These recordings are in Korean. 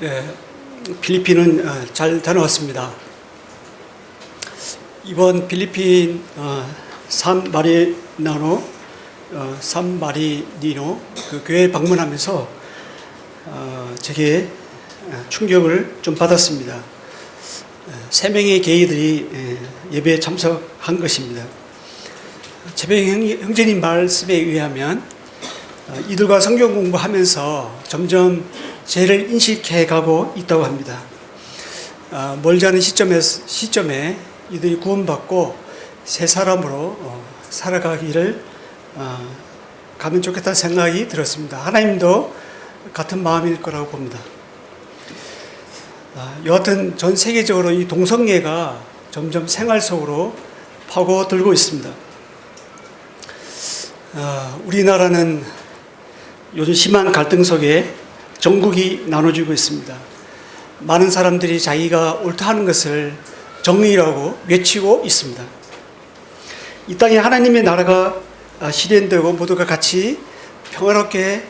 예, 필리핀은 잘 다녀왔습니다. 이번 필리핀 산마리니노 그 교회 방문하면서 제게 충격을 좀 받았습니다. 3명의 게이들이 예배에 참석한 것입니다. 재배 형제님 말씀에 의하면 이들과 성경 공부하면서 점점 죄를 인식해 가고 있다고 합니다. 멀지 않은 시점에 이들이 구원받고 새 사람으로 살아가기를 가면 좋겠다는 생각이 들었습니다. 하나님도 같은 마음일 거라고 봅니다. 여하튼 전 세계적으로 이 동성애가 점점 생활 속으로 파고들고 있습니다. 우리나라는 요즘 심한 갈등 속에 전국이 나눠지고 있습니다. 많은 사람들이 자기가 옳다 하는 것을 정의라고 외치고 있습니다. 이 땅에 하나님의 나라가 실현되고 모두가 같이 평화롭게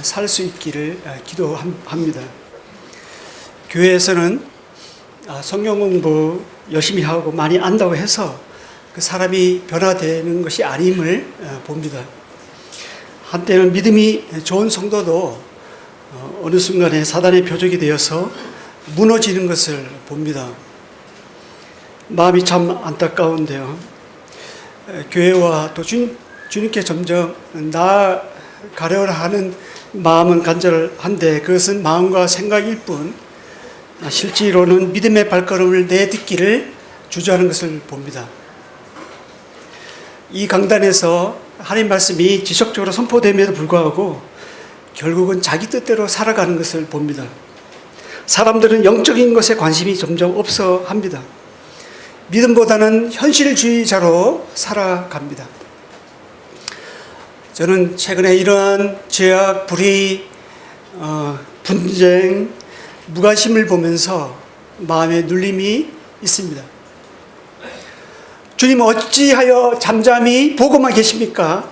살 수 있기를 기도합니다. 교회에서는 성경 공부 열심히 하고 많이 안다고 해서 그 사람이 변화되는 것이 아님을 봅니다. 한때는 믿음이 좋은 성도도 어느 순간에 사단의 표적이 되어서 무너지는 것을 봅니다. 마음이 참 안타까운데요. 교회와 또 주님께 점점 나아가려 하는 마음은 간절한데 그것은 마음과 생각일 뿐 실제로는 믿음의 발걸음을 내딛기를 주저하는 것을 봅니다. 이 강단에서 하나님 말씀이 지속적으로 선포됨에도 불구하고 결국은 자기 뜻대로 살아가는 것을 봅니다. 사람들은 영적인 것에 관심이 점점 없어 합니다. 믿음보다는 현실주의자로 살아갑니다. 저는 최근에 이러한 죄악, 불의, 분쟁, 무관심을 보면서 마음에 눌림이 있습니다. 주님 어찌하여 잠잠히 보고만 계십니까?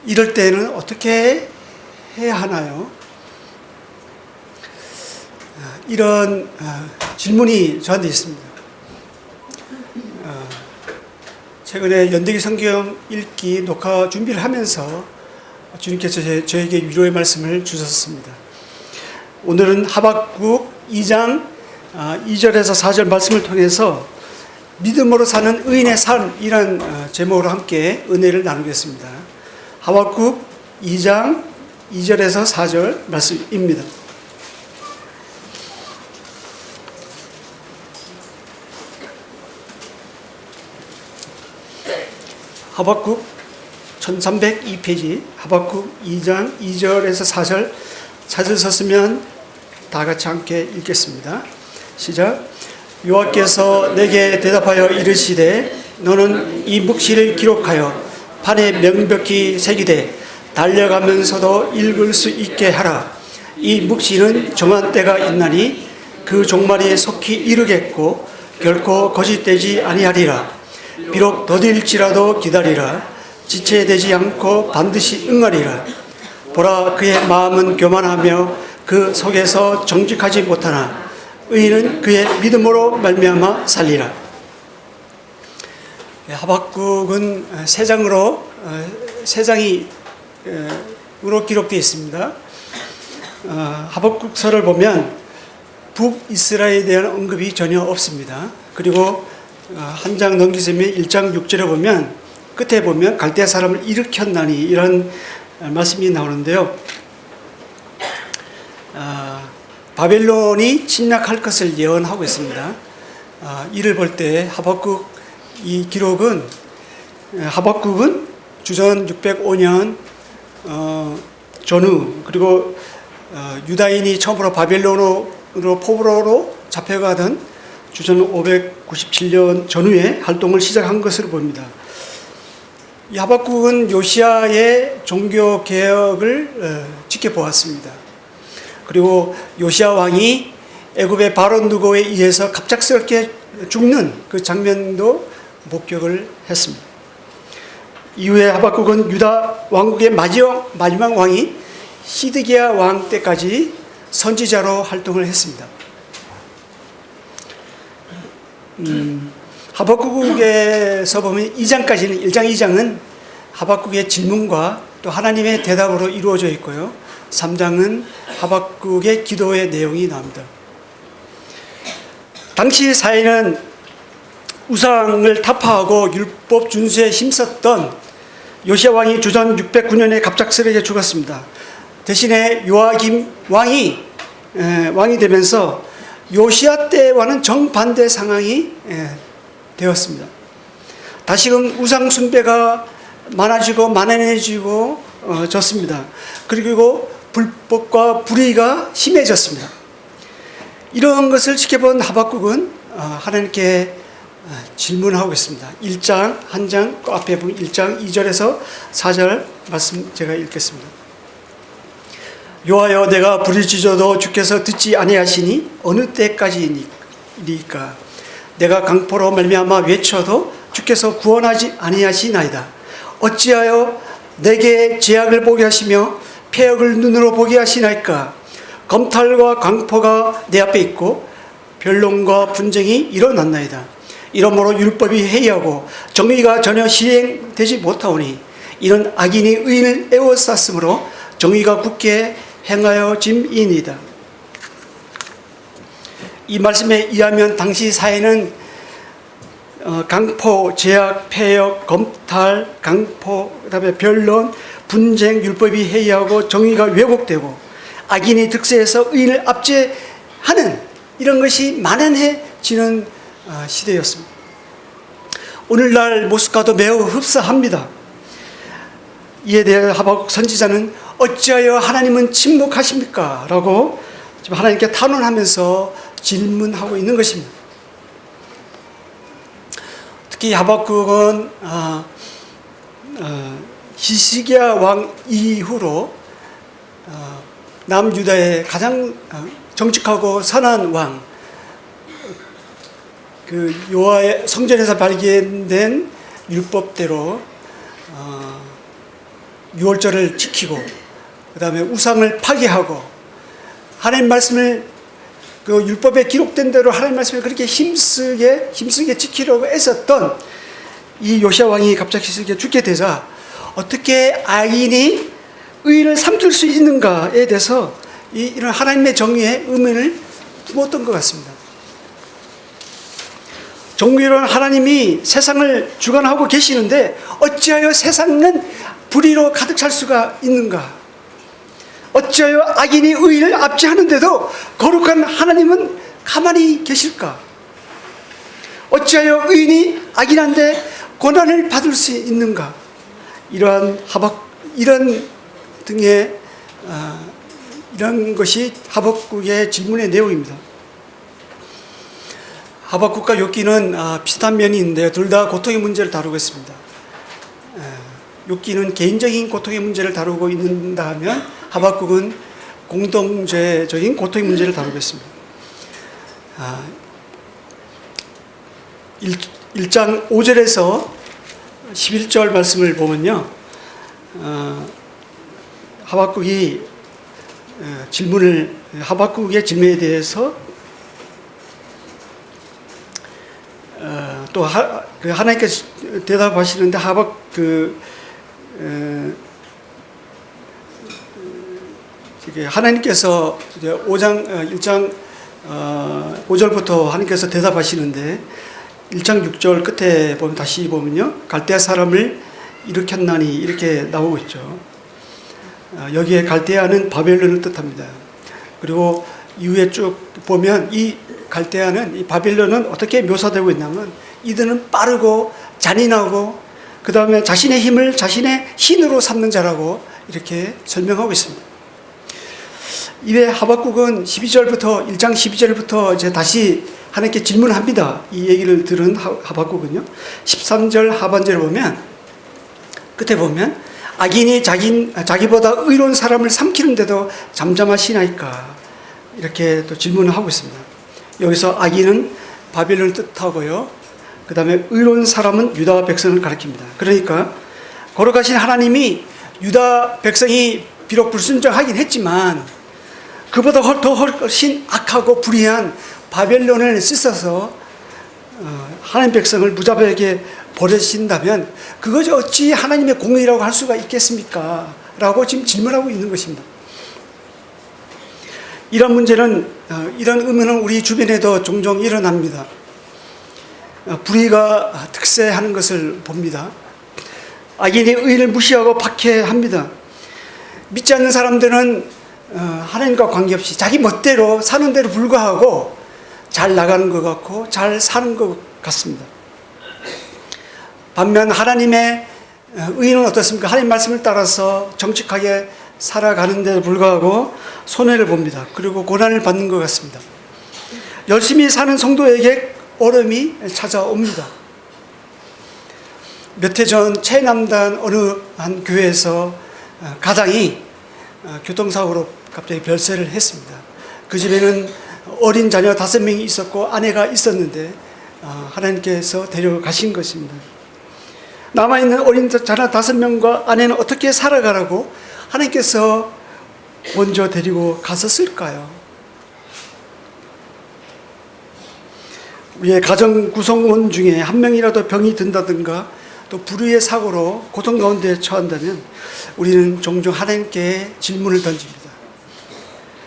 이럴 때는 어떻게 해야 하나요? 이런 질문이 저한테 있습니다. 최근에 연대기 성경 읽기 녹화 준비를 하면서 주님께서 저에게 위로의 말씀을 주셨습니다. 오늘은 하박국 2장 2절에서 4절 말씀을 통해서 믿음으로 사는 의인의 삶이란 제목으로 함께 은혜를 나누겠습니다. 하박국 2장 2절에서 4절 말씀입니다. 하박국 1302페이지 하박국 2장 2절에서 4절 찾으셨으면 다 같이 함께 읽겠습니다. 시작. 여호와께서 내게 대답하여 이르시되 너는 이 묵시를 기록하여 판에 명백히 새기되 달려가면서도 읽을 수 있게 하라. 이 묵시는 정한 때가 있나니 그 종말이 속히 이르겠고 결코 거짓되지 아니하리라. 비록 더딜지라도 기다리라. 지체되지 않고 반드시 응하리라. 보라 그의 마음은 교만하며 그 속에서 정직하지 못하나 의인은 그의 믿음으로 말미암아 살리라. 하박국은 세 장으로 기록되어 있습니다. 하박국서를 보면 북이스라엘에 대한 언급이 전혀 없습니다. 그리고 한 장 넘기시면 1장 6절에 보면 끝에 보면 갈대아 사람을 일으켰나니 이런 말씀이 나오는데요. 바벨론이 침략할 것을 예언하고 있습니다. 이를 볼 때 이 기록은 하박국은 주전 605년 전후 그리고 유다인이 처음으로 바벨론으로 포로로 잡혀가던 주전 597년 전후에 활동을 시작한 것으로 보입니다. 이 하박국은 요시야의 종교 개혁을 지켜보았습니다. 그리고 요시야 왕이 애굽의 바로 느고에 의해서 갑작스럽게 죽는 그 장면도 목격을 했습니다. 이후에 하박국은 유다 왕국의 마지막 왕이 시드기야 왕 때까지 선지자로 활동을 했습니다. 하박국에서 보면 2장까지는 1장 2장은 하박국의 질문과 또 하나님의 대답으로 이루어져 있고요. 3장은 하박국의 기도의 내용이 나옵니다. 당시 사회는 우상을 타파하고 율법 준수에 힘썼던 요시야 왕이 주전 609년에 갑작스레 죽었습니다. 대신에 요아김 왕이 되면서 요시야 때와는 정반대 상황이 되었습니다. 다시금 우상 숭배가 많아지고 만연해지고 졌습니다. 그리고 불법과 불의가 심해졌습니다. 이런 것을 지켜본 하박국은 하나님께 질문하고 있습니다. 1장, 한 장, 그 앞에 보면 1장 2절에서 4절 말씀 제가 읽겠습니다. 여호와여, 내가 부르짖어도 주께서 듣지 아니하시니 어느 때까지이니까? 내가 강포로 말미암아 외쳐도 주께서 구원하지 아니하시나이다. 어찌하여 내게 죄악을 보게 하시며 폐역을 눈으로 보게 하시나이까? 검탈과 강포가 내 앞에 있고 변론과 분쟁이 일어났나이다. 이러므로 율법이 해이하고 정의가 전혀 실행되지 못하오니 이는 악인이 의인을 에워쌌으므로 정의가 굳게 행하여짐이니이다. 이 말씀에 의하면 당시 사회는 강포, 제약, 폐역, 검탈, 강포, 그다음에 변론, 분쟁, 율법이 해이하고 정의가 왜곡되고 악인이 득세해서 의인을 압제하는 이런 것이 만연해지는 시대였습니다. 오늘날 모습과도 매우 흡사합니다. 이에 대해 하박국 선지자는 어찌하여 하나님은 침묵하십니까? 라고 지금 하나님께 탄원하면서 질문하고 있는 것입니다. 특히 하박국은 히스기야 왕 이후로 남유다의 가장 정직하고 선한 왕, 그 여호와의 성전에서 발견된 율법대로 유월절을 지키고 그 다음에 우상을 파괴하고 하나님 말씀을 그 율법에 기록된 대로 하나님 말씀을 그렇게 힘쓰게 지키려고 애썼던 이 요시야 왕이 갑자기 죽게 되자 어떻게 악인이 의인을 삼킬 수 있는가에 대해서 이런 하나님의 정의에 의문을 품었던 것 같습니다. 정의로운 하나님이 세상을 주관하고 계시는데 어찌하여 세상은 불의로 가득 찰 수가 있는가? 어찌하여 악인이 의인을 압제하는데도 거룩한 하나님은 가만히 계실까? 어찌하여 의인이 악인한테 고난을 받을 수 있는가? 이런 등의 이런 것이 하박국의 질문의 내용입니다. 하박국과 욥기는 비슷한 면이 있는데요. 둘 다 고통의 문제를 다루고 있습니다. 욥기는 개인적인 고통의 문제를 다루고 있는다 하면 하박국은 공동체적인 고통의 문제를 다루고 있습니다. 1장 5절에서 11절 말씀을 보면요. 하박국의 질문에 대해서 또 하나님께서 대답하시는데 하나님께서 1장 5절부터 하나님께서 대답하시는데 1장 6절 끝에 보면 다시 보면요. 갈대아 사람을 일으켰나니 이렇게 나오고 있죠. 여기에 갈대아는 바벨론을 뜻합니다. 그리고 이후에 쭉 보면 이 갈대아는 이 바벨론은 어떻게 묘사되고 있냐면 이들은 빠르고 잔인하고 그 다음에 자신의 힘을 자신의 신으로 삼는 자라고 이렇게 설명하고 있습니다. 이에 하박국은 12절부터 1장 12절부터 이제 다시 하나님께 질문합니다. 이 얘기를 들은 하박국은요. 13절 하반절에 보면 끝에 보면 악인이 자기보다 의로운 사람을 삼키는데도 잠잠하시나이까 이렇게 또 질문을 하고 있습니다. 여기서 악인은 바벨론을 뜻하고요. 그 다음에 의로운 사람은 유다 백성을 가리킵니다. 그러니까 거룩하신 하나님이 유다 백성이 비록 불순종하긴 했지만 그보다 더 훨씬 악하고 불의한 바벨론을 씻어서 하나님 백성을 무자비하게 버리신다면 그것이 어찌 하나님의 공의라고 할 수가 있겠습니까? 라고 지금 질문하고 있는 것입니다. 이런 문제는, 이런 의문은 우리 주변에도 종종 일어납니다. 불의가 득세하는 것을 봅니다. 악인이 의를 무시하고 박해합니다. 믿지 않는 사람들은 하나님과 관계없이 자기 멋대로 사는 대로 불과하고 잘 나가는 것 같고 잘 사는 것 같습니다. 반면 하나님의 의는 어떻습니까? 하나님 말씀을 따라서 정직하게 살아가는 데도 불구하고 손해를 봅니다. 그리고 고난을 받는 것 같습니다. 열심히 사는 성도에게 어려움이 찾아옵니다. 몇 해 전 최남단 어느 한 교회에서 가장이 교통사고로 갑자기 별세를 했습니다. 그 집에는 어린 자녀 5명이 있었고 아내가 있었는데 하나님께서 데려가신 것입니다. 남아있는 어린 자녀 5명과 아내는 어떻게 살아가라고 하나님께서 먼저 데리고 갔었을까요? 우리의 가정 구성원 중에 한 명이라도 병이 든다든가 또 불의의 사고로 고통 가운데 처한다면 우리는 종종 하나님께 질문을 던집니다.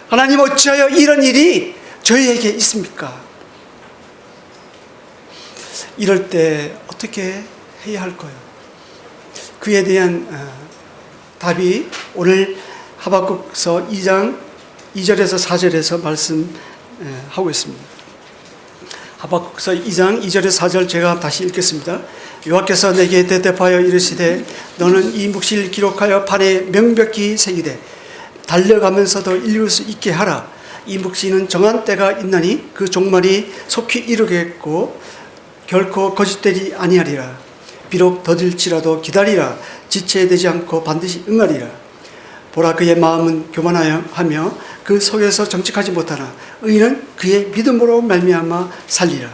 하나님, 어찌하여 이런 일이 저희에게 있습니까? 이럴 때 어떻게 해야 할까요? 그에 대한 답이 오늘 하박국서 2장 2절에서 4절에서 말씀하고 있습니다. 하박국서 2장 2절에서 4절 제가 다시 읽겠습니다. 여호와께서 내게 대답하여 이르시되 너는 이 묵시를 기록하여 판에 명백히 새기되 달려가면서도 읽을 수 있게 하라. 이 묵시는 정한 때가 있나니 그 종말이 속히 이르겠고 결코 거짓되지 아니하리라. 비록 더딜지라도 기다리라. 지체되지 않고 반드시 응하리라. 보라, 그의 마음은 교만하며 그 속에서 정직하지 못하나 의인은 그의 믿음으로 말미암아 살리라.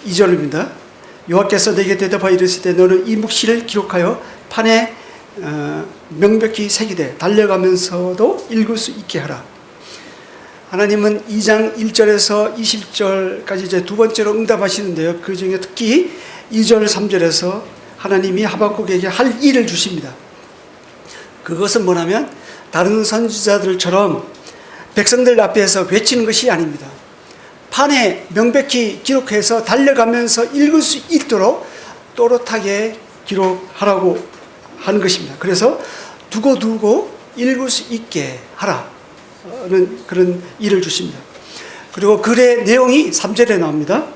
2절입니다. 여호와께서 내게 대답하여 이르시되 너는 이 묵시를 기록하여 판에 명백히 새기되 달려가면서도 읽을 수 있게 하라. 하나님은 2장 1절에서 20절까지 이제 두 번째로 응답하시는데요. 그 중에 특히 2절 3절에서 하나님이 하박국에게 할 일을 주십니다. 그것은 뭐냐면 다른 선지자들처럼 백성들 앞에서 외치는 것이 아닙니다. 판에 명백히 기록해서 달려가면서 읽을 수 있도록 또렷하게 기록하라고 하는 것입니다. 그래서 두고 읽을 수 있게 하라는 그런 일을 주십니다. 그리고 글의 내용이 3절에 나옵니다.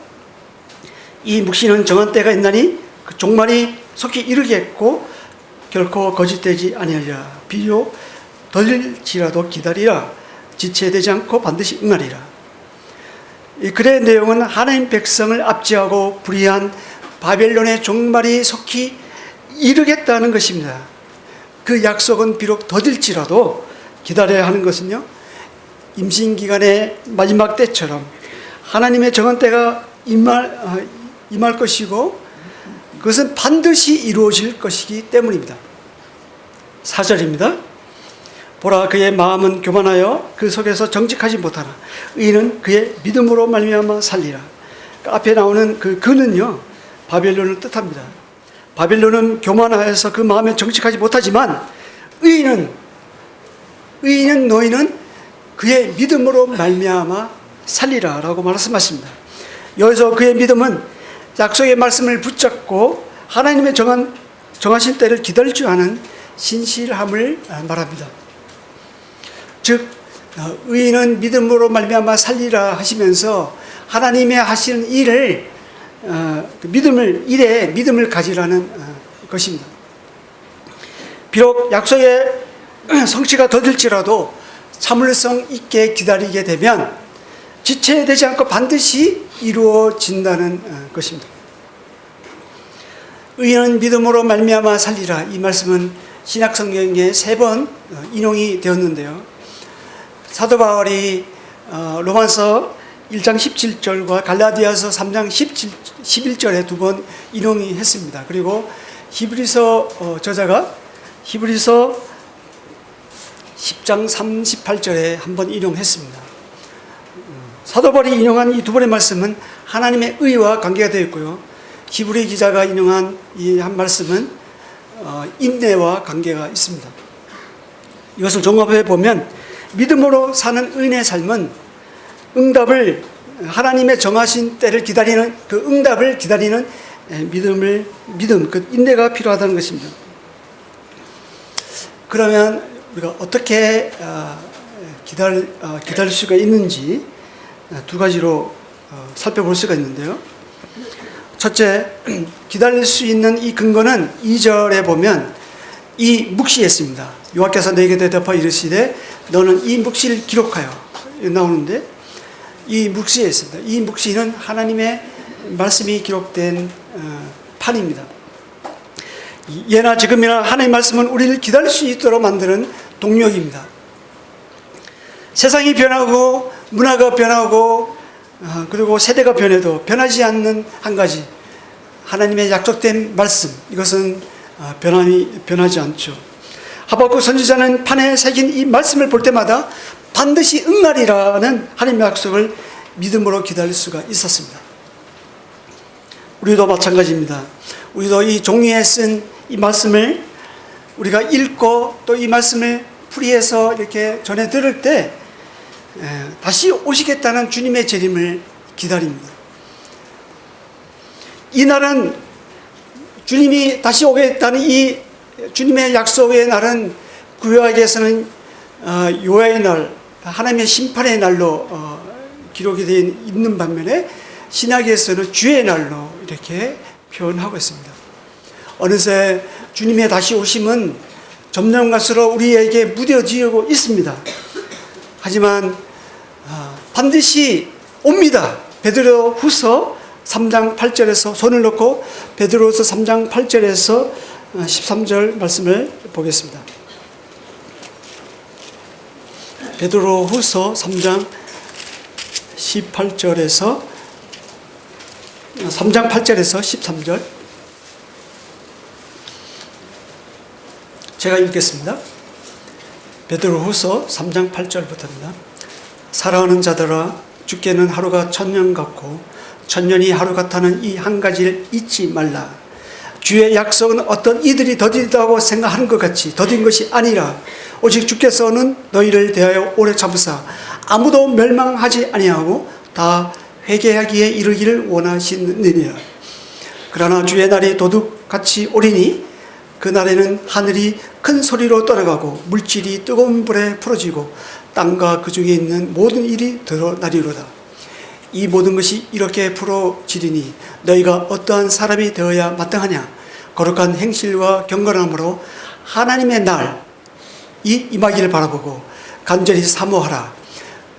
이 묵시는 정한 때가 있나니 그 종말이 속히 이르겠고 결코 거짓되지 아니하리라. 비록 더딜지라도 기다리라. 지체되지 않고 반드시 응하리라. 이 글의 내용은 하나님 백성을 압제하고 불의한 바벨론의 종말이 속히 이르겠다는 것입니다. 그 약속은 비록 더딜지라도 기다려야 하는 것은요, 임신기간의 마지막 때처럼 하나님의 정한 때가 임할 것이고 그것은 반드시 이루어질 것이기 때문입니다. 4절입니다. 보라, 그의 마음은 교만하여 그 속에서 정직하지 못하나 의인은 그의 믿음으로 말미암아 살리라. 앞에 나오는 그 그는요, 바벨론을 뜻합니다. 바벨론은 교만하여서 그 마음에 정직하지 못하지만 의인은 너희는 그의 믿음으로 말미암아 살리라 라고 말씀하십니다. 여기서 그의 믿음은 약속의 말씀을 붙잡고 하나님의 정하신 때를 기다릴 줄 아는 신실함을 말합니다. 즉 의인은 믿음으로 말미암아 살리라 하시면서 하나님의 하시는 일을 일에 믿음을 가지라는 것입니다. 비록 약속의 성취가 더딜지라도 참을성 있게 기다리게 되면 지체되지 않고 반드시 이루어진다는 것입니다. 의인은 믿음으로 말미암아 살리라. 이 말씀은 신약 성경에 3번 인용이 되었는데요. 사도 바울이 로마서 1장 17절과 갈라디아서 3장 11절에 2번 인용이 했습니다. 그리고 히브리서 저자가 히브리서 10장 38절에 한번 인용했습니다. 사도 바울이 인용한 이 두 번의 말씀은 하나님의 의와 관계가 되어 있고요. 히브리 기자가 인용한 이 한 말씀은 인내와 관계가 있습니다. 이것을 종합해 보면 믿음으로 사는 의인의 삶은 응답을 하나님의 정하신 때를 기다리는 그 응답을 기다리는 믿음, 그 인내가 필요하다는 것입니다. 그러면 우리가 어떻게 기다릴 수가 있는지 두 가지로 살펴볼 수가 있는데요. 첫째, 기다릴 수 있는 이 근거는 2절에 보면 이 묵시에 있습니다. 여호와께서 내게 대답하여 이르시되 너는 이 묵시를 기록하여 나오는데 이 묵시에 있습니다. 이 묵시는 하나님의 말씀이 기록된 판입니다. 예나 지금이나 하나님의 말씀은 우리를 기다릴 수 있도록 만드는 동력입니다. 세상이 변하고 문화가 변하고 그리고 세대가 변해도 변하지 않는 한 가지, 하나님의 약속된 말씀, 이것은 변하지 않죠. 하박국 선지자는 판에 새긴 이 말씀을 볼 때마다 반드시 응하리라는 하나님의 약속을 믿음으로 기다릴 수가 있었습니다. 우리도 마찬가지입니다. 우리도 이 종이에 쓴 이 말씀을 우리가 읽고 또 이 말씀을 풀이해서 이렇게 전해 들을 때 다시 오시겠다는 주님의 재림을 기다립니다. 이 날은 주님이 다시 오겠다는 이 주님의 약속의 날은 구약에서는 요하의 날, 하나님의 심판의 날로 기록이 되어 있는 반면에 신약에서는 주의 날로 이렇게 표현하고 있습니다. 어느새 주님의 다시 오심은 점점 갈수록 우리에게 무뎌지고 있습니다. 하지만 반드시 옵니다. 베드로 후서 3장 8절에서 손을 놓고 베드로후서 3장 8절에서 13절 말씀을 보겠습니다. 베드로후서 3장 8절에서 13절 제가 읽겠습니다. 베드로후서 3장 8절부터입니다. 사랑하는 자들아, 주께는 하루가 천년 같고 천년이 하루 같다는 이 한 가지를 잊지 말라. 주의 약속은 어떤 이들이 더디다고 생각하는 것 같이 더딘 것이 아니라 오직 주께서는 너희를 대하여 오래 참으사 아무도 멸망하지 아니하고 다 회개하기에 이르기를 원하시느니라. 그러나 주의 날이 도둑같이 오리니 그날에는 하늘이 큰 소리로 떠나가고 물질이 뜨거운 불에 풀어지고 땅과 그 중에 있는 모든 일이 드러나리로다. 이 모든 것이 이렇게 풀어지리니 너희가 어떠한 사람이 되어야 마땅하냐. 거룩한 행실과 경건함으로 하나님의 날이 임하기를 바라보고 간절히 사모하라.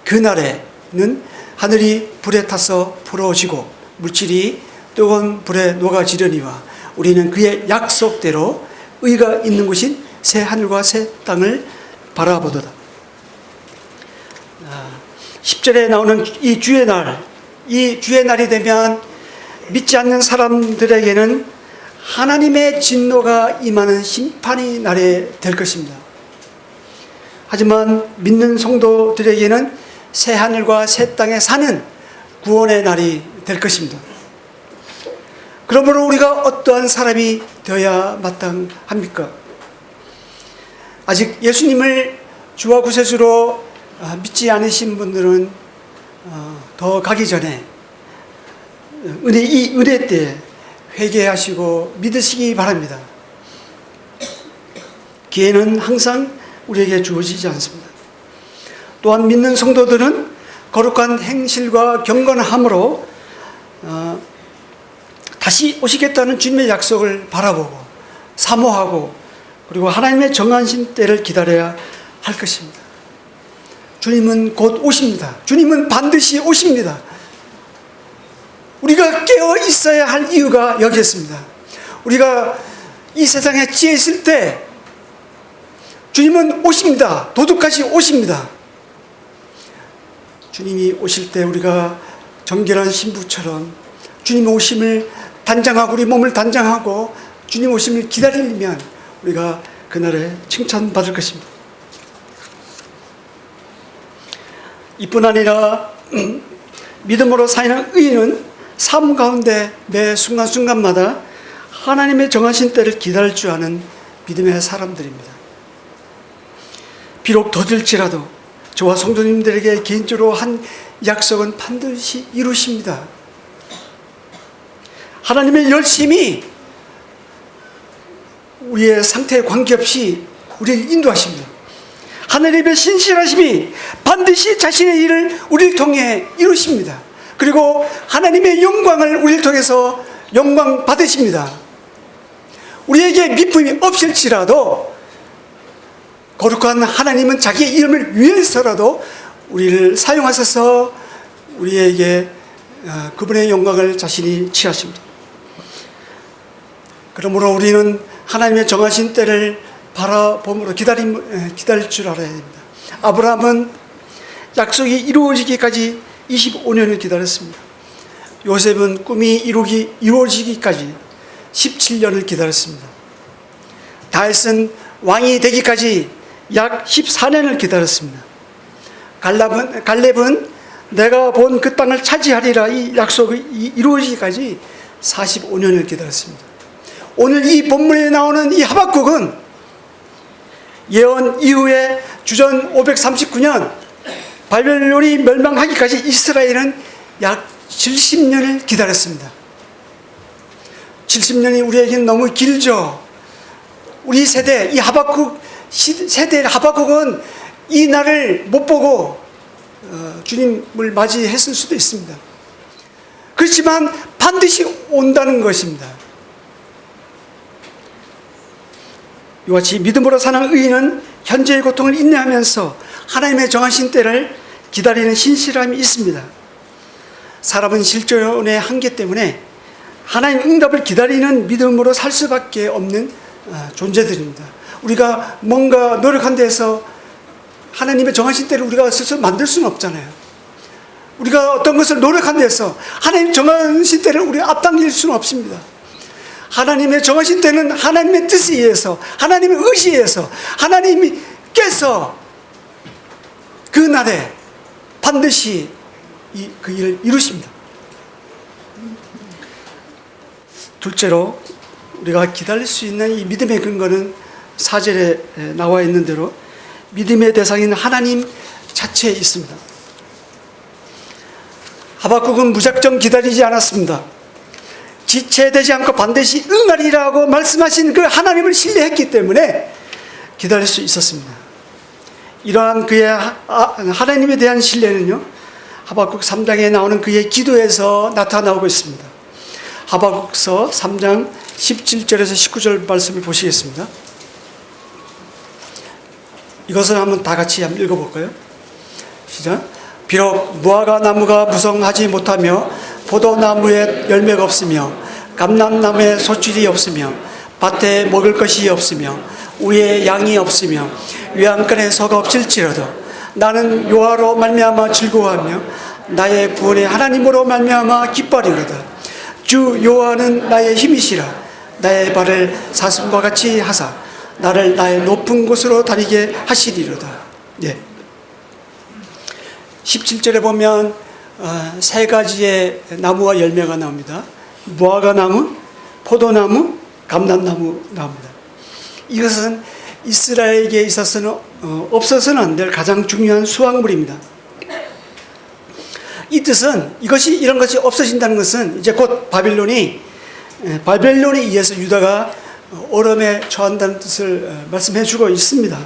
그날에는 하늘이 불에 타서 풀어지고 물질이 뜨거운 불에 녹아지려니와 우리는 그의 약속대로 의가 있는 곳인 새 하늘과 새 땅을 바라보도다. 10절에 나오는 이 주의 날, 이 주의 날이 되면 믿지 않는 사람들에게는 하나님의 진노가 임하는 심판의 날이 될 것입니다. 하지만 믿는 성도들에게는 새 하늘과 새 땅에 사는 구원의 날이 될 것입니다. 그러므로 우리가 어떠한 사람이 되어야 마땅합니까? 아직 예수님을 주와 구세주로 믿지 않으신 분들은 더 가기 전에 이 은혜 때 회개하시고 믿으시기 바랍니다. 기회는 항상 우리에게 주어지지 않습니다. 또한 믿는 성도들은 거룩한 행실과 경건함으로 다시 오시겠다는 주님의 약속을 바라보고 사모하고 그리고 하나님의 정하신 때를 기다려야 할 것입니다. 주님은 곧 오십니다. 주님은 반드시 오십니다. 우리가 깨어 있어야 할 이유가 여기 있습니다. 우리가 이 세상에 지혜 있을 때 주님은 오십니다. 도둑같이 오십니다. 주님이 오실 때 우리가 정결한 신부처럼 주님 오심을 단장하고 우리 몸을 단장하고 주님 오심을 기다리면 우리가 그날에 칭찬받을 것입니다. 이뿐 아니라 믿음으로 사는 의인은 삶 가운데 매 순간순간마다 하나님의 정하신 때를 기다릴 줄 아는 믿음의 사람들입니다. 비록 더딜지라도 저와 성도님들에게 개인적으로 한 약속은 반드시 이루십니다. 하나님의 열심히 우리의 상태에 관계없이 우리를 인도하십니다. 하나님의 신실하심이 반드시 자신의 일을 우리를 통해 이루십니다. 그리고 하나님의 영광을 우리를 통해서 영광 받으십니다. 우리에게 미품이 없을지라도 거룩한 하나님은 자기의 이름을 위해서라도 우리를 사용하셔서 우리에게 그분의 영광을 자신이 취하십니다. 그러므로 우리는 하나님의 정하신 때를 바라봄으로 기다릴 줄 알아야 됩니다. 아브라함은 약속이 이루어지기까지 25년을 기다렸습니다. 요셉은 꿈이 이루어지기까지 17년을 기다렸습니다. 다윗은 왕이 되기까지 약 14년을 기다렸습니다. 갈렙은 내가 본 그 땅을 차지하리라 이 약속이 이루어지기까지 45년을 기다렸습니다. 오늘 이 본문에 나오는 이 하박국은 예언 이후에 주전 539년 바벨론이 멸망하기까지 이스라엘은 약 70년을 기다렸습니다. 70년이 우리에게는 너무 길죠. 우리 세대, 이 하박국 세대 하박국은 이 날을 못 보고 주님을 맞이했을 수도 있습니다. 그렇지만 반드시 온다는 것입니다. 이와 같이 믿음으로 사는 의인은 현재의 고통을 인내하면서 하나님의 정하신 때를 기다리는 신실함이 있습니다. 사람은 실존의 한계 때문에 하나님 응답을 기다리는 믿음으로 살 수밖에 없는 존재들입니다. 우리가 뭔가 노력한 데서 하나님의 정하신 때를 우리가 스스로 만들 수는 없잖아요. 우리가 어떤 것을 노력한 데서 하나님 정하신 때를 우리가 앞당길 수는 없습니다. 하나님의 정하신 때는 하나님의 뜻에 의해서, 하나님의 의지에 의해서 하나님께서 그 날에 반드시 그 일을 이루십니다. 둘째로 우리가 기다릴 수 있는 이 믿음의 근거는 4절에 나와 있는 대로 믿음의 대상인 하나님 자체에 있습니다. 하박국은 무작정 기다리지 않았습니다. 지체되지 않고 반드시 응하리라고 말씀하신 그 하나님을 신뢰했기 때문에 기다릴 수 있었습니다. 이러한 그의 하나님에 대한 신뢰는요, 하박국 3장에 나오는 그의 기도에서 나타나고 있습니다. 하박국서 3장 17절에서 19절 말씀을 보시겠습니다. 이것을 한번 다 같이 한번 읽어볼까요? 시작. 비록 무화과 나무가 무성하지 못하며 포도나무에 열매가 없으며 감람나무에 소출이 없으며 밭에 먹을 것이 없으며 우에 양이 없으며 외양간에 소가 없을지라도 나는 여호와로 말미암아 즐거워하며 나의 구원의 하나님으로 말미암아 기뻐하리로다. 주 여호와는 나의 힘이시라. 나의 발을 사슴과 같이 하사 나를 나의 높은 곳으로 다니게 하시리로다. 예. 17절에 보면 세 가지의 나무와 열매가 나옵니다. 무화과 나무, 포도나무, 감람나무 나옵니다. 이것은 이스라엘에게 있어서는 없어서는 안 될 가장 중요한 수확물입니다. 이 뜻은 이런 것이 없어진다는 것은 이제 곧 바벨론에 의해서 유다가 어려움에 처한다는 뜻을 말씀해 주고 있습니다.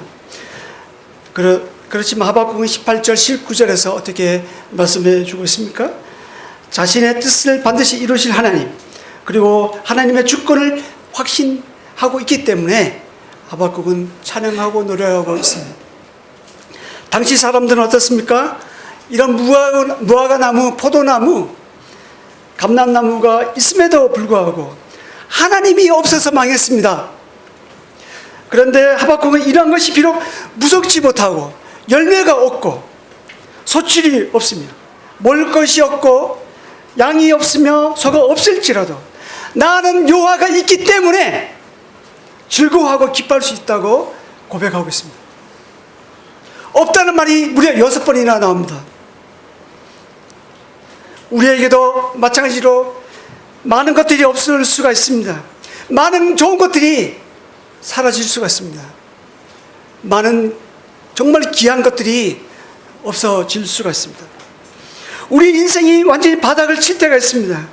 그렇지만 하박국은 18절 19절에서 어떻게 말씀해 주고 있습니까? 자신의 뜻을 반드시 이루실 하나님, 그리고 하나님의 주권을 확신하고 있기 때문에 하박국은 찬양하고 노래하고 있습니다. 당시 사람들은 어떻습니까? 이런 무화과 나무, 포도나무, 감람나무가 있음에도 불구하고 하나님이 없어서 망했습니다. 그런데 하박국은 이러한 것이 비록 무섭지 못하고 열매가 없고 소출이 없으며 먹을 것이 없고 양이 없으며 소가 없을지라도 나는 여호와가 있기 때문에 즐거워하고 기뻐할 수 있다고 고백하고 있습니다. 없다는 말이 무려 6번이나 나옵니다. 우리에게도 마찬가지로 많은 것들이 없을 수가 있습니다. 많은 좋은 것들이 사라질 수가 있습니다. 많은 정말 귀한 것들이 없어질 수가 있습니다. 우리 인생이 완전히 바닥을 칠 때가 있습니다.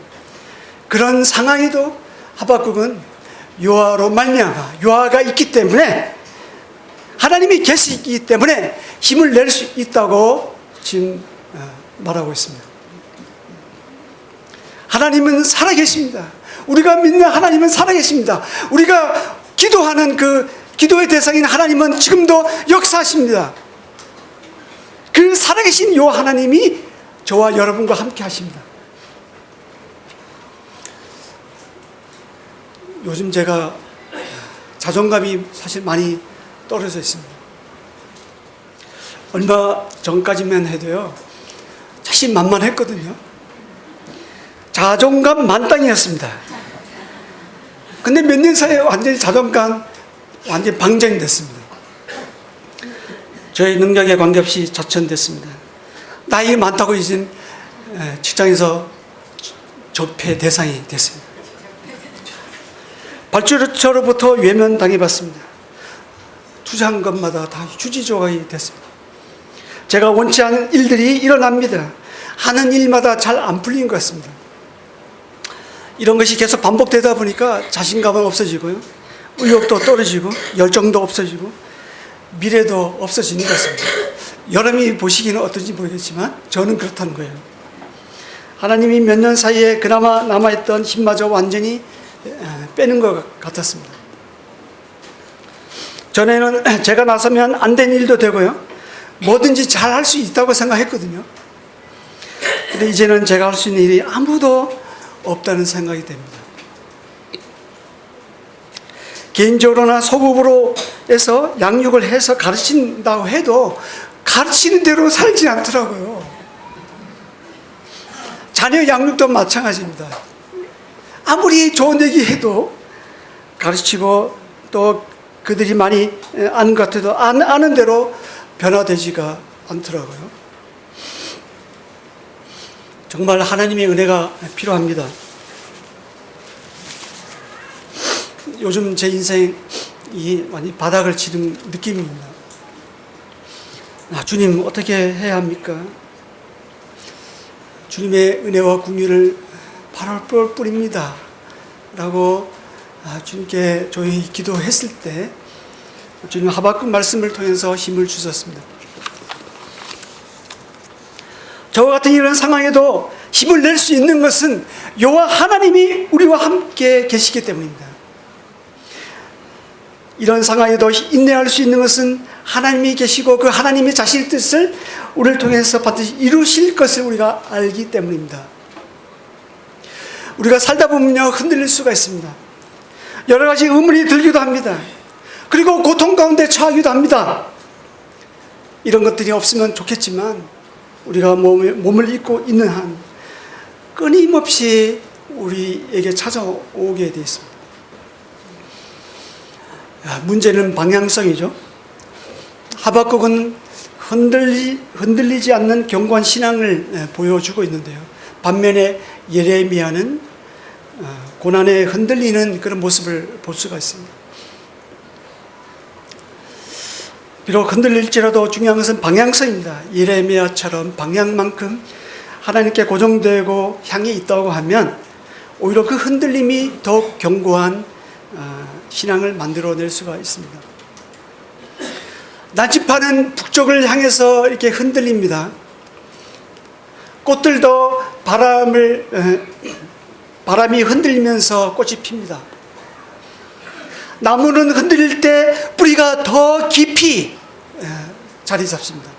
그런 상황에도 하박국은 여호와로 말미암아, 여호와가 있기 때문에, 하나님이 계시기 때문에 힘을 낼 수 있다고 지금 말하고 있습니다. 하나님은 살아계십니다. 우리가 믿는 하나님은 살아계십니다. 우리가 기도하는 그 기도의 대상인 하나님은 지금도 역사하십니다. 그 살아계신 요 하나님이 저와 여러분과 함께 하십니다. 요즘 제가 자존감이 사실 많이 떨어져 있습니다. 얼마 전까지만 해도요, 자신만만했거든요. 자존감 만땅이었습니다. 근데 몇 년 사이에 완전히 자존감 완전히 방전이 됐습니다. 저의 능력에 관계없이 자천됐습니다. 나이가 많다고 이제 직장에서 적폐 대상이 됐습니다. 발주처로부터 외면당해봤습니다. 투자한 것마다 다 휴지 조각이 됐습니다. 제가 원치 않은 일들이 일어납니다. 하는 일마다 잘 안 풀린 것 같습니다. 이런 것이 계속 반복되다 보니까 자신감은 없어지고요, 의욕도 떨어지고, 열정도 없어지고, 미래도 없어지는 것 같습니다. 여러분이 보시기는 어떤지 모르겠지만 저는 그렇다는 거예요. 하나님이 몇 년 사이에 그나마 남아있던 힘마저 완전히 빼는 것 같았습니다. 전에는 제가 나서면 안 된 일도 되고요, 뭐든지 잘 할 수 있다고 생각했거든요. 근데 이제는 제가 할 수 있는 일이 아무도 없다는 생각이 됩니다. 개인적으로나 소급으로 해서 양육을 해서 가르친다고 해도 가르치는 대로 살지 않더라고요. 자녀 양육도 마찬가지입니다. 아무리 좋은 얘기 해도 가르치고 또 그들이 많이 아는 것 같아도 아는 대로 변화되지가 않더라고요. 정말 하나님의 은혜가 필요합니다. 요즘 제 인생이 완전히 바닥을 치는 느낌입니다. 주님, 어떻게 해야 합니까? 주님의 은혜와 긍휼을 바랄 뿐입니다 라고 주님께 조용히 기도했을 때 주님 하박국 말씀을 통해서 힘을 주셨습니다. 저와 같은 이런 상황에도 힘을 낼 수 있는 것은 여호와 하나님이 우리와 함께 계시기 때문입니다. 이런 상황에도 인내할 수 있는 것은 하나님이 계시고 그 하나님이 자신의 뜻을 우리를 통해서 반드시 이루실 것을 우리가 알기 때문입니다. 우리가 살다 보면요, 흔들릴 수가 있습니다. 여러 가지 의문이 들기도 합니다. 그리고 고통 가운데 처하기도 합니다. 이런 것들이 없으면 좋겠지만 우리가 몸을 입고 있는 한 끊임없이 우리에게 찾아오게 되어 있습니다. 문제는 방향성이죠. 하박국은 흔들리지 않는 견고한 신앙을 보여주고 있는데요, 반면에 예레미야는 고난에 흔들리는 그런 모습을 볼 수가 있습니다. 비록 흔들릴지라도 중요한 것은 방향성입니다. 예레미야처럼 방향만큼 하나님께 고정되고 향해 있다고 하면 오히려 그 흔들림이 더욱 견고한 신앙을 만들어낼 수가 있습니다. 나지파는 북쪽을 향해서 이렇게 흔들립니다. 꽃들도 바람이 흔들리면서 꽃이 핍니다. 나무는 흔들릴 때 뿌리가 더 깊이 자리 잡습니다.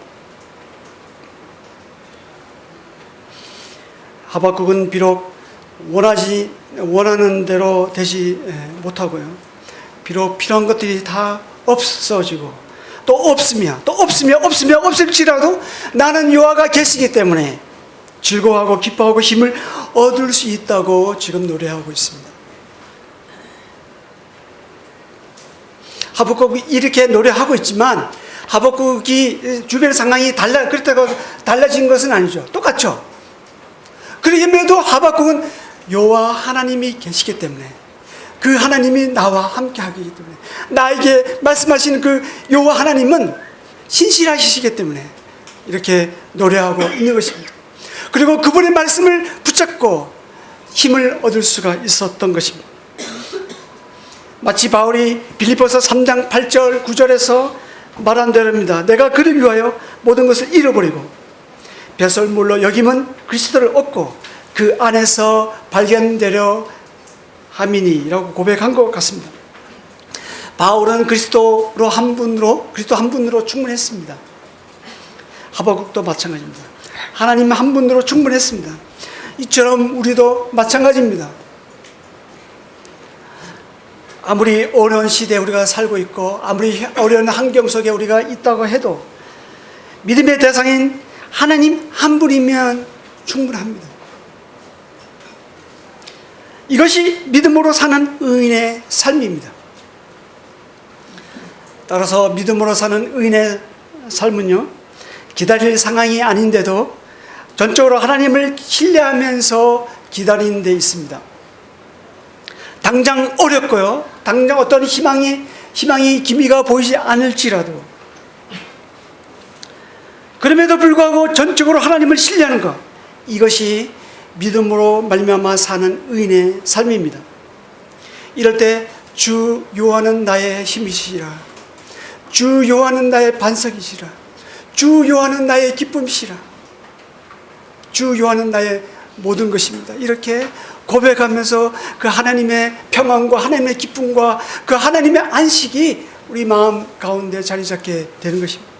하박국은 비록 원하는 대로 되지 못하고요, 비록 필요한 것들이 다 없어지고 또 없을지라도 나는 여호와가 계시기 때문에 즐거워하고 기뻐하고 힘을 얻을 수 있다고 지금 노래하고 있습니다. 하박국이 이렇게 노래하고 있지만 하박국이 주변 상황이 그렇다고 달라진 것은 아니죠. 똑같죠. 그럼에도 하박국은 여호와 하나님이 계시기 때문에, 그 하나님이 나와 함께 하기 때문에, 나에게 말씀하시는 그 여호와 하나님은 신실하시기 때문에 이렇게 노래하고 있는 것입니다. 그리고 그분의 말씀을 붙잡고 힘을 얻을 수가 있었던 것입니다. 마치 바울이 빌립보서 3장 8절 9절에서 말한 대로입니다. 내가 그를 위하여 모든 것을 잃어버리고 배설물로 여김은 그리스도를 얻고 그 안에서 발견되려 함이니라고 고백한 것 같습니다. 바울은 그리스도 한 분으로 충분했습니다. 하박국도 마찬가지입니다. 하나님 한 분으로 충분했습니다. 이처럼 우리도 마찬가지입니다. 아무리 어려운 시대에 우리가 살고 있고 아무리 어려운 환경 속에 우리가 있다고 해도 믿음의 대상인 하나님 한 분이면 충분합니다. 이것이 믿음으로 사는 의인의 삶입니다. 따라서 믿음으로 사는 의인의 삶은요, 기다릴 상황이 아닌데도 전적으로 하나님을 신뢰하면서 기다리는 데 있습니다. 당장 어렵고요, 당장 어떤 희망이 기미가 보이지 않을지라도 그럼에도 불구하고 전적으로 하나님을 신뢰하는 것, 이것이 믿음으로 말미암아 사는 의인의 삶입니다. 이럴 때 주 여호와는 나의 힘이시라, 주 여호와는 나의 반석이시라, 주 여호와는 나의 기쁨이시라, 주 여호와는 나의 모든 것입니다. 이렇게 고백하면서 그 하나님의 평안과 하나님의 기쁨과 그 하나님의 안식이 우리 마음 가운데 자리 잡게 되는 것입니다.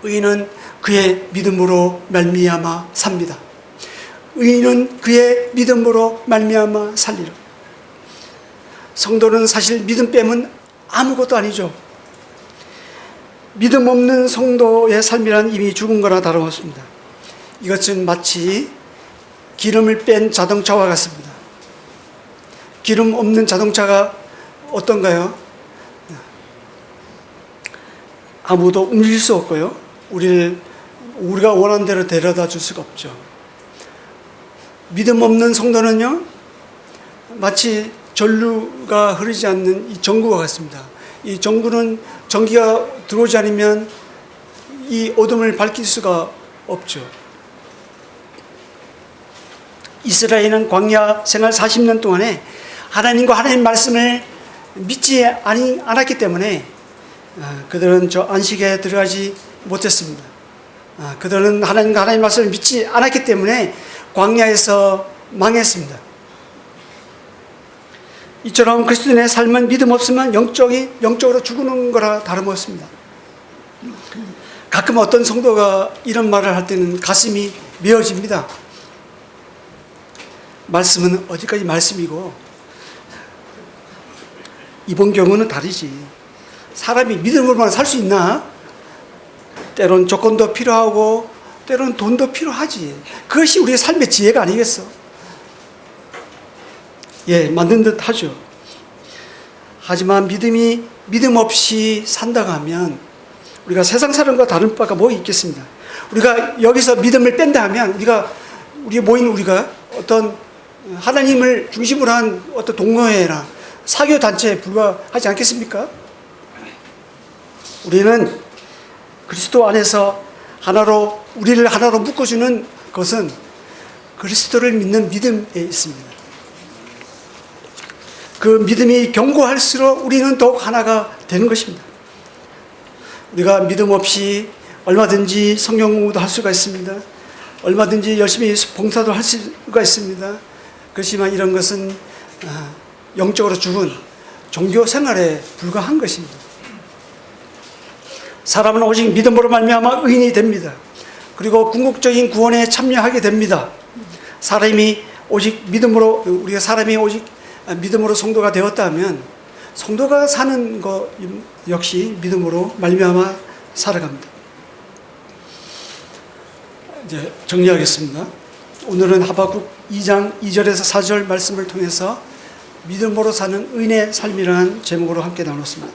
의인은 그의 믿음으로 말미암아 삽니다. 의인은 그의 믿음으로 말미암아 살리라. 성도는 사실 믿음 빼면 아무것도 아니죠. 믿음 없는 성도의 삶이란 이미 죽은 거나 다름없습니다. 이것은 마치 기름을 뺀 자동차와 같습니다. 기름 없는 자동차가 어떤가요? 아무도 움직일 수 없고요, 우리가 원하는 대로 데려다 줄 수가 없죠. 믿음 없는 성도는요, 마치 전류가 흐르지 않는 이 전구와 같습니다. 이 전구는 전기가 들어오지 않으면 이 어둠을 밝힐 수가 없죠. 이스라엘은 광야 생활 40년 동안에 하나님과 하나님 말씀을 믿지 않았기 때문에 그들은 저 안식에 들어가지 못했습니다. 그들은 하나님과 하나님 말씀을 믿지 않았기 때문에 광야에서 망했습니다. 이처럼 그리스도인의 삶은 믿음 없으면 영적으로 죽는 거라 다름없습니다. 가끔 어떤 성도가 이런 말을 할 때는 가슴이 메어집니다. 말씀은 어디까지 말씀이고 이번 경우는 다르지. 사람이 믿음으로만 살 수 있나? 때론 조건도 필요하고 때론 돈도 필요하지. 그것이 우리의 삶의 지혜가 아니겠어? 예, 맞는 듯 하죠. 하지만 믿음 없이 산다고 하면 우리가 세상 사람과 다른 바가 뭐 있겠습니다. 우리가 여기서 믿음을 뺀다 하면 우리가 어떤 하나님을 중심으로 한 어떤 동호회나 사교 단체에 불과하지 않겠습니까? 우리는 그리스도 안에서 우리를 하나로 묶어주는 것은 그리스도를 믿는 믿음에 있습니다. 그 믿음이 견고할수록 우리는 더욱 하나가 되는 것입니다. 우리가 믿음 없이 얼마든지 성경 공부도 할 수가 있습니다. 얼마든지 열심히 봉사도 할 수가 있습니다. 그렇지만 이런 것은 영적으로 죽은 종교 생활에 불과한 것입니다. 사람은 오직 믿음으로 말미암아 의인이 됩니다. 그리고 궁극적인 구원에 참여하게 됩니다. 우리가 사람이 오직 믿음으로 성도가 되었다면 성도가 사는 것 역시 믿음으로 말미암아 살아갑니다. 이제 정리하겠습니다. 오늘은 하박국 2장 2절에서 4절 말씀을 통해서 믿음으로 사는 의인의 삶이라는 제목으로 함께 나눴습니다.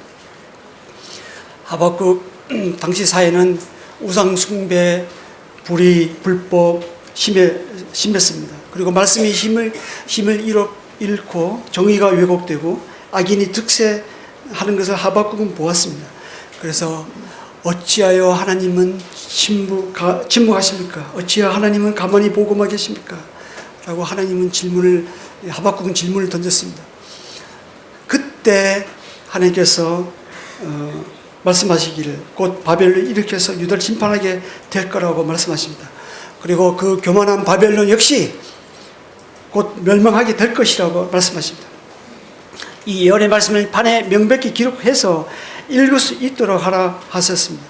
하박국 당시 사회는 우상 숭배, 불의, 불법, 심했습니다. 그리고 말씀이 힘을 잃고 정의가 왜곡되고 악인이 득세하는 것을 하박국은 보았습니다. 그래서 어찌하여 하나님은 침묵하십니까? 어찌하여 하나님은 가만히 보고만 계십니까? 라고 하박국은 질문을 던졌습니다. 그때 하나님께서 말씀하시기를 곧 바벨론을 일으켜서 유다를 심판하게 될 거라고 말씀하십니다. 그리고 그 교만한 바벨론 역시 곧 멸망하게 될 것이라고 말씀하십니다. 이 예언의 말씀을 판에 명백히 기록해서 읽을 수 있도록 하라 하셨습니다.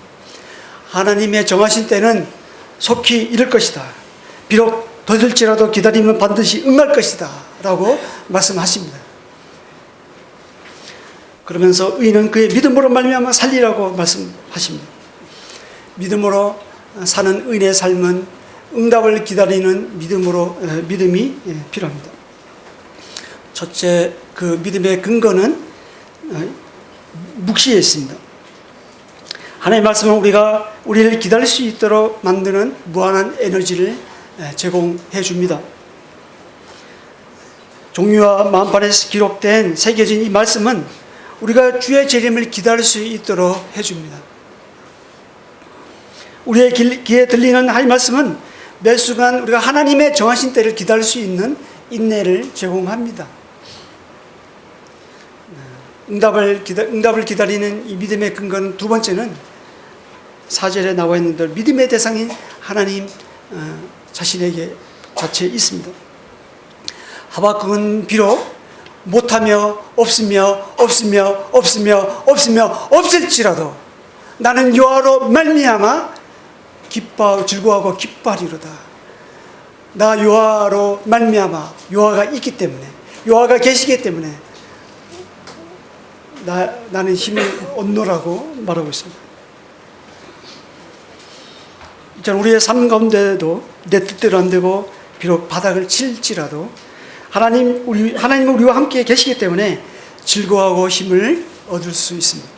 하나님의 정하신 때는 속히 이를 것이다. 비록 더딜지라도 기다리면 반드시 응할 것이다 라고 말씀하십니다. 그러면서 의인은 그의 믿음으로 말미암아 살리라고 말씀하십니다. 믿음으로 사는 의인의 삶은 응답을 기다리는 믿음이 필요합니다. 첫째, 그 믿음의 근거는 묵시에 있습니다. 하나님의 말씀은 우리를 기다릴 수 있도록 만드는 무한한 에너지를 제공해 줍니다. 종류와 만판에서 기록된 새겨진 이 말씀은 우리가 주의 재림을 기다릴 수 있도록 해줍니다. 우리의 귀에 들리는 하나님의 말씀은 매 순간 우리가 하나님의 정하신 때를 기다릴 수 있는 인내를 제공합니다. 응답을 기다리는 이 믿음의 근거는 두 번째는 4절에 나와 있는 대로 믿음의 대상인 하나님 자신에게 자체에 있습니다. 하박국은 비록 못하며 없을지라도 나는 여호와로 말미암아 즐거워하고 기뻐하리로다. 나 여호와로 말미암아 여호와가 있기 때문에 여호와가 계시기 때문에 나는 힘을 얻노라고 말하고 있습니다. 우리의 삶 가운데도 내 뜻대로 안 되고 비록 바닥을 칠지라도 하나님은 우리와 함께 계시기 때문에 즐거워하고 힘을 얻을 수 있습니다.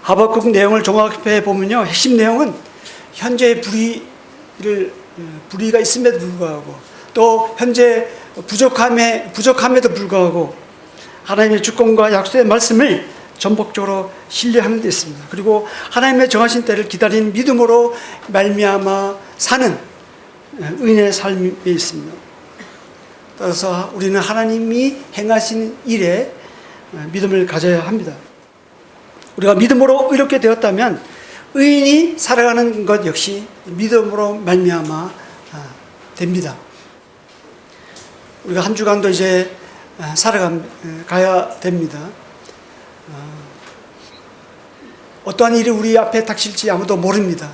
하박국 내용을 종합해 보면요, 핵심 내용은 현재의 불의가 있음에도 불구하고 또 현재 부족함에도 불구하고 하나님의 주권과 약속의 말씀을 전폭적으로 신뢰하는 데 있습니다. 그리고 하나님의 정하신 때를 기다리는 믿음으로 말미암아 사는 의인의 삶이 있습니다. 따라서 우리는 하나님이 행하신 일에 믿음을 가져야 합니다. 우리가 믿음으로 의롭게 되었다면 의인이 살아가는 것 역시 믿음으로 말미암아 됩니다. 우리가 한 주간도 이제 살아가야 됩니다. 어떠한 일이 우리 앞에 닥칠지 아무도 모릅니다.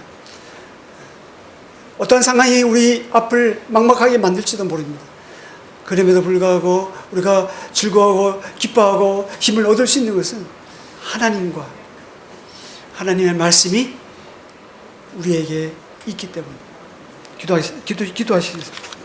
어떠한 상황이 우리 앞을 막막하게 만들지도 모릅니다. 그럼에도 불구하고 우리가 즐거워하고 기뻐하고 힘을 얻을 수 있는 것은 하나님과 하나님의 말씀이 우리에게 있기 때문입니다. 기도하시겠습니다.